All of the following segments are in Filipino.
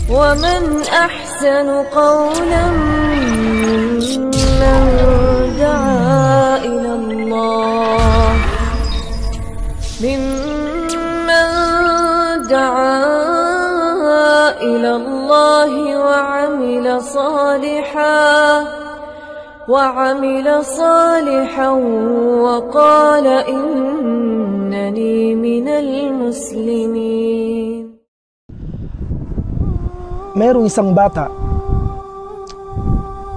ومن أحسن قولا ممن دعا إلى الله وعمل صالحا وقال إنني من المسلمين. Merong isang bata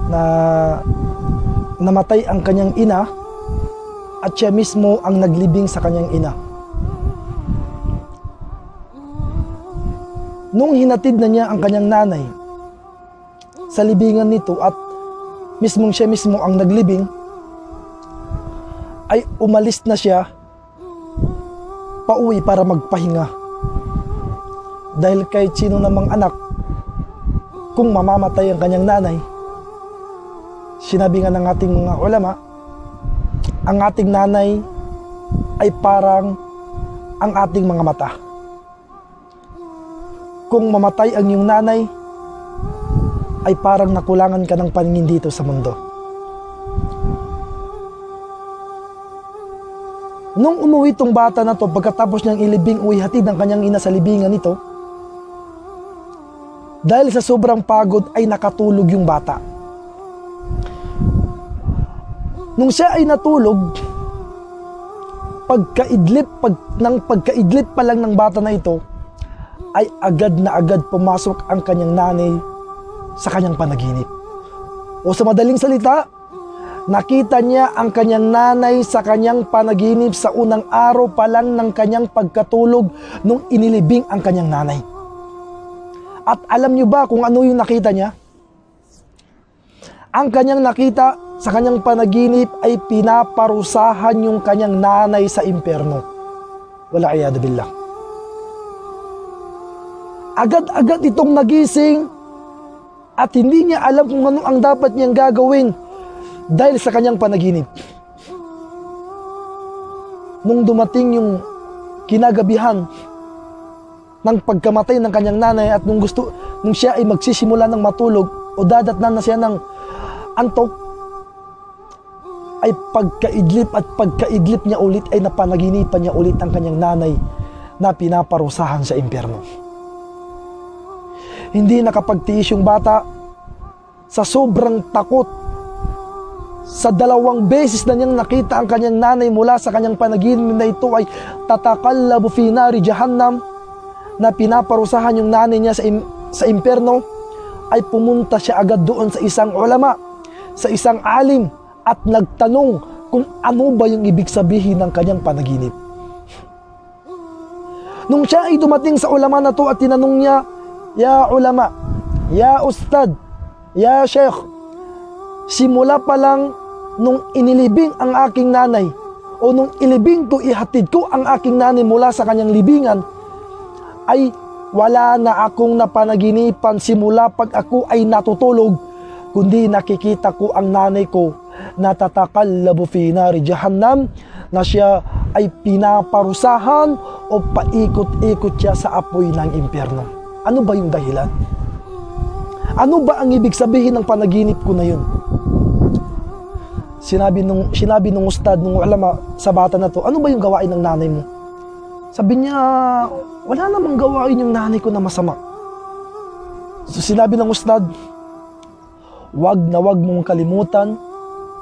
na namatay ang kanyang ina at siya mismo ang naglibing sa kanyang ina. Nung hinatid na niya ang kanyang nanay sa libingan nito at siya mismo ang naglibing, ay umalis na siya pauwi para magpahinga. Dahil kahit sino namang anak, kung mamamatay ang kanyang nanay, sinabi nga ng ating mga ulama, ang ating nanay ay parang ang ating mga mata. Kung mamatay ang iyong nanay, ay parang nakulangan ka ng paningin dito sa mundo. Nung umuwi tong bata na to, pagkatapos niyang ilibing o ihatid ang kanyang ina sa libingan nito, dahil sa sobrang pagod ay nakatulog yung bata. Nung siya ay natulog, pagkaidlip pa lang ng bata na ito, ay agad na agad pumasok ang kanyang nanay sa kanyang panaginip. O sa madaling salita, nakita niya ang kanyang nanay sa kanyang panaginip sa unang araw pa lang ng kanyang pagkatulog nung inilibing ang kanyang nanay. At alam niyo ba kung ano yung nakita niya? Ang kanyang nakita sa kanyang panaginip ay pinaparusahan yung kanyang nanay sa impyerno. Wala iyadu billah. Agad-agad itong nagising at hindi niya alam kung ano ang dapat niyang gagawin dahil sa kanyang panaginip. Nung dumating yung kinagabihan ng pagkamatay ng kanyang nanay at nung siya ay magsisimula ng matulog o dadatnan na siya ng antok, ay pagkaidlip niya ulit ay napanaginipan niya ulit ang kanyang nanay na pinaparusahan sa impyerno. Hindi nakapagtiis yung bata sa sobrang takot. Sa 2 beses na niyang nakita ang kanyang nanay mula sa kanyang panaginip na ito ay tatakallabu fi nari jahannam, na pinaparusahan yung nanay niya sa impyerno, ay pumunta siya agad doon sa isang ulama, sa isang alim, at nagtanong kung ano ba yung ibig sabihin ng kanyang panaginip. Nung siya ay dumating sa ulama na to at tinanong niya, "Ya ulama, ya ustad, ya sheikh, simula pa lang nung inilibing ang aking nanay o nung ilibing ko, ihatid ko ang aking nanay mula sa kanyang libingan, ay wala na akong napanaginipan simula pag ako ay natutulog, kundi nakikita ko ang nanay ko na tatakallabu fi nari jahannam, na siya ay pinaparusahan o paikot-ikot siya sa apoy ng impyerno." Ano ba yung dahilan? Ano ba ang ibig sabihin ng panaginip ko na yun? Sinabi nung ustad, nung ulama sa bata na to, "Ano ba yung gawain ng nanay mo?" Sabi niya, "Wala namang gawain yung nanay ko na masama." So sinabi ng ustad, "Wag na wag mong kalimutan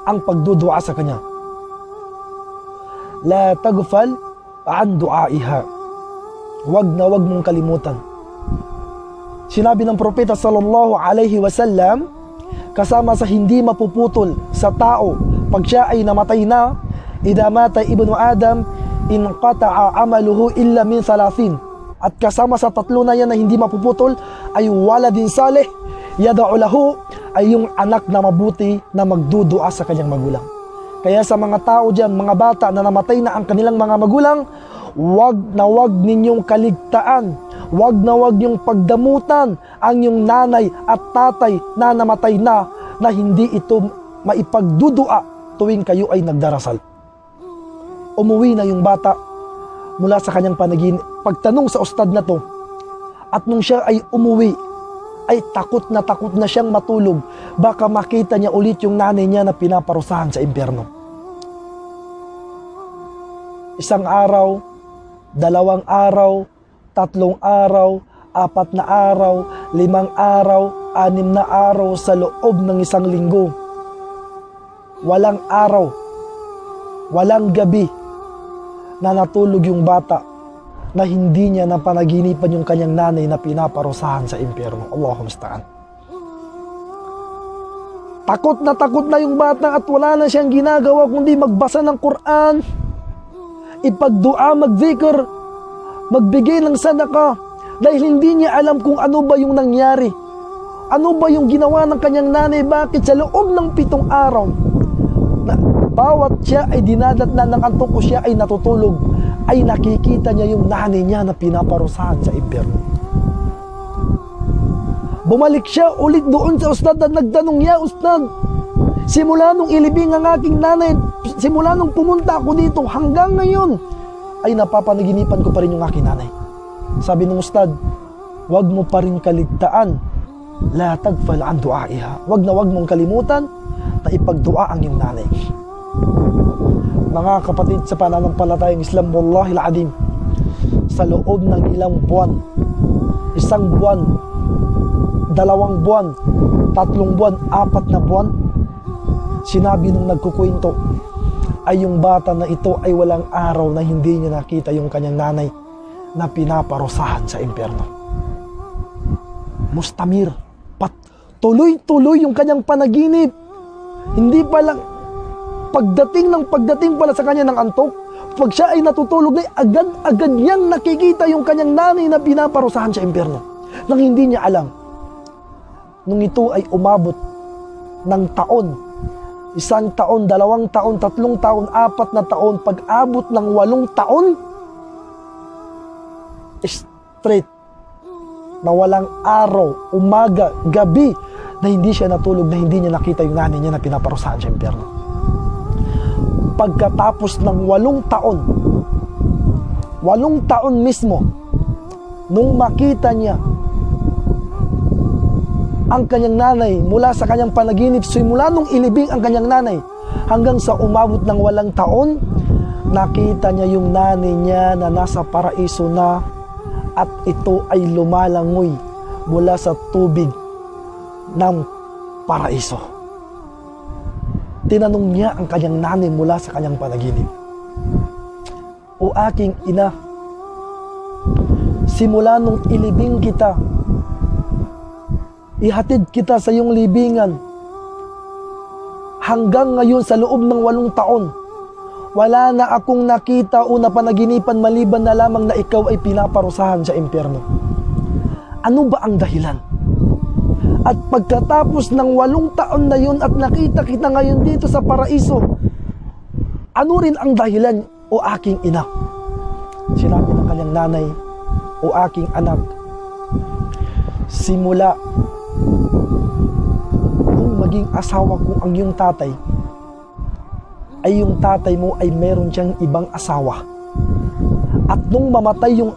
ang pagdudua sa kanya. La taghfal an duaiha." Wag na wag mong kalimutan. Sinabi ng propeta sallallahu alaihi wasallam, kasama sa hindi mapuputol sa tao pag siya ay namatay na, "Idha mata ibnu Adam, inqata'a amaluhu illa min 30." At kasama sa 3 na yan na hindi mapuputol ay waladin salih yad'u lahu, ay yung anak na mabuti na magdudua sa kanyang magulang. Kaya sa mga tao dyan, mga bata na namatay na ang kanilang mga magulang, wag na wag ninyong kaligtaan, wag na wag yung pagdamutan ang yung nanay at tatay na namatay na hindi ito maipagdudua tuwing kayo ay nagdarasal. Umuwi na yung bata mula sa kanyang panaginip. Pagtanong sa ustad na to, at nung siya ay umuwi ay takot na siyang matulog. Baka makita niya ulit yung nanay niya na pinaparusahan sa impyerno. Isang araw, 2 araw, 3 araw, 4 na araw, 5 araw, 6 na araw sa loob ng 1 linggo. Walang araw, walang gabi na natulog yung bata na hindi niya napanaginipan yung kanyang nanay na pinaparusahan sa impyerno. Allahumma musta'an. Takot na yung bata at wala na siyang ginagawa kundi magbasa ng Quran, ipagdua, magzikr, magbigay ng sadaka, dahil hindi niya alam kung ano ba yung nangyari. Ano ba yung ginawa ng kanyang nanay? Bakit sa loob ng 7 araw na bawat siya ay dinadatnan ng antok o siya ay natutulog, ay nakikita niya yung nanay niya na pinaparusahan sa impyerno. Bumalik siya ulit doon sa ustad at nagtanong niya, "Ustad, simula nung ilibing ang aking nanay, simula nung pumunta ako dito hanggang ngayon, ay napapanaginipan ko pa rin yung aking nanay." Sabi ng ustad, "Wag mo pa rin kaligtaan, la tagfal an du'aiha." Wag mong kalimutan na ipagdua ang iyong nanay. Mga kapatid sa pananampalatayang Islam, wallahi al-adim, sa loob ng ilang buwan, 1 buwan, 2 buwan, 3 buwan, 4 na buwan, sinabi nung nagkukwento ay yung bata na ito ay walang araw na hindi niya nakita yung kanyang nanay na pinaparusahan sa impyerno. Mustamir, tuloy-tuloy yung kanyang panaginip. Hindi pa lang pagdating pala sa kanya ng antok, pag siya ay natutulog na, agad-agad niyang nakikita yung kanyang nanay na pinaparusahan sa impyerno nang hindi niya alam. Nung ito ay umabot ng taon, 1 taon, 2 taon, 3 taon, 4 na taon, pag-abot ng 8 taon, straight na walang araw, umaga, gabi, na hindi siya natulog, na hindi niya nakita yung nanay niya na pinaparusahan sa impyerno. Pagkatapos ng 8 taon mismo, nung makita niya ang kanyang nanay mula sa kanyang panaginip, simula nung ilibing ang kanyang nanay hanggang sa umabot ng 8 taon, nakita niya yung nanay niya na nasa paraiso na, at ito ay lumalangoy mula sa tubig ng paraiso. Tinanong niya ang kanyang nanay mula sa kanyang panaginip, "O aking ina, simula nung ilibing kita, ihatid kita sa iyong libingan, hanggang ngayon sa loob ng 8 taon, wala na akong nakita o napanaginipan maliban na lamang na ikaw ay pinaparusahan sa impyerno. Ano ba ang dahilan? At pagkatapos ng 8 taon na yun at nakita kita ngayon dito sa paraiso, ano rin ang dahilan, o aking ina?" Sinabi ng kanyang nanay, "O aking anak, simula nung maging asawa ko ang iyong tatay, ay yung tatay mo ay meron siyang ibang asawa. At nung mamatay yung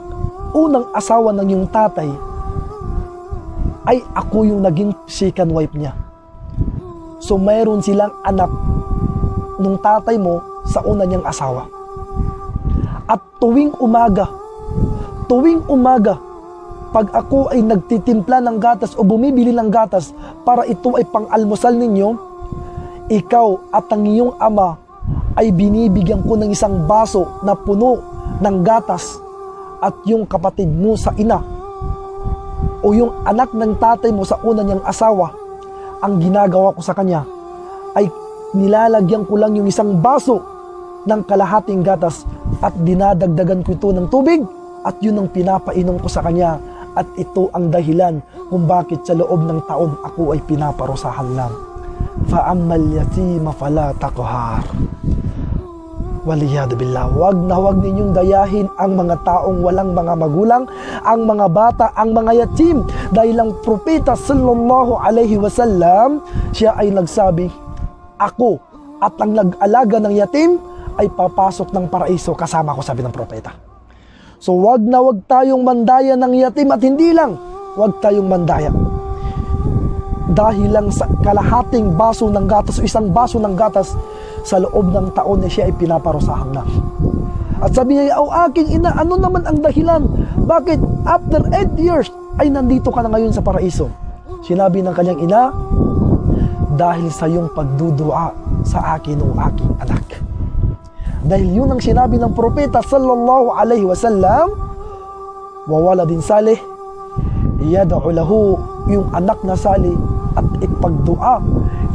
unang asawa ng yung tatay, ay ako yung naging second wife niya. So mayroon silang anak nung tatay mo sa una niyang asawa. At tuwing umaga, pag ako ay nagtitimpla ng gatas o bumibili ng gatas para ito ay pang-almusal ninyo, ikaw at ang iyong ama ay binibigyan ko ng isang baso na puno ng gatas, at yung kapatid mo sa ina o yung anak ng tatay mo sa una niyang asawa, ang ginagawa ko sa kanya ay nilalagyan ko lang yung isang baso ng kalahating gatas at dinadagdagan ko ito ng tubig, at yun ang pinapainom ko sa kanya, at ito ang dahilan kung bakit sa loob ng taon ako ay pinaparusahan lang. Fa'ammal yatima fala taqhar." Waliyadu billah. Wag ninyong dayahin ang mga taong walang mga magulang, ang mga bata, ang mga yatim, dahil ang propeta sallallahu alaihi wasallam, siya ay nagsabi, "Ako at ang nag-alaga ng yatim ay papasok ng paraiso kasama ko," sabi ng propeta. So wag tayong mandaya ng yatim, at hindi lang wag tayong mandaya. dahil lang sa kalahating baso ng gatas o isang baso ng gatas, sa loob ng taon na siya ay pinaparusahan na. At sabi niya, "O aking ina, ano naman ang dahilan? Bakit after 8 years ay nandito ka na ngayon sa paraiso?" Sinabi ng kanyang ina, "Dahil sa iyong pagdudua sa akin o aking anak." Dahil yun ang sinabi ng propeta sallallahu alaihi wasallam, "Wa waladin salih yad'u lahu," yung anak na salih at ipagdua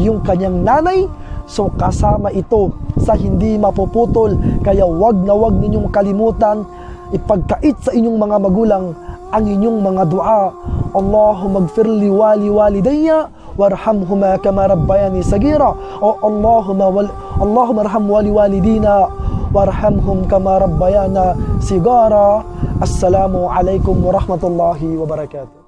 yung kanyang nanay. So kasama ito sa hindi mapuputol. Kaya wag na wag ninyong kalimutan ipagkait sa inyong mga magulang ang inyong mga dua. Allahumma ighfir li walidayya warhamhuma kama rabbayani sagira. O Allahumma arham walidina warhamhum kama rabbayana sigara. Assalamu alaikum warahmatullahi wabarakatuh.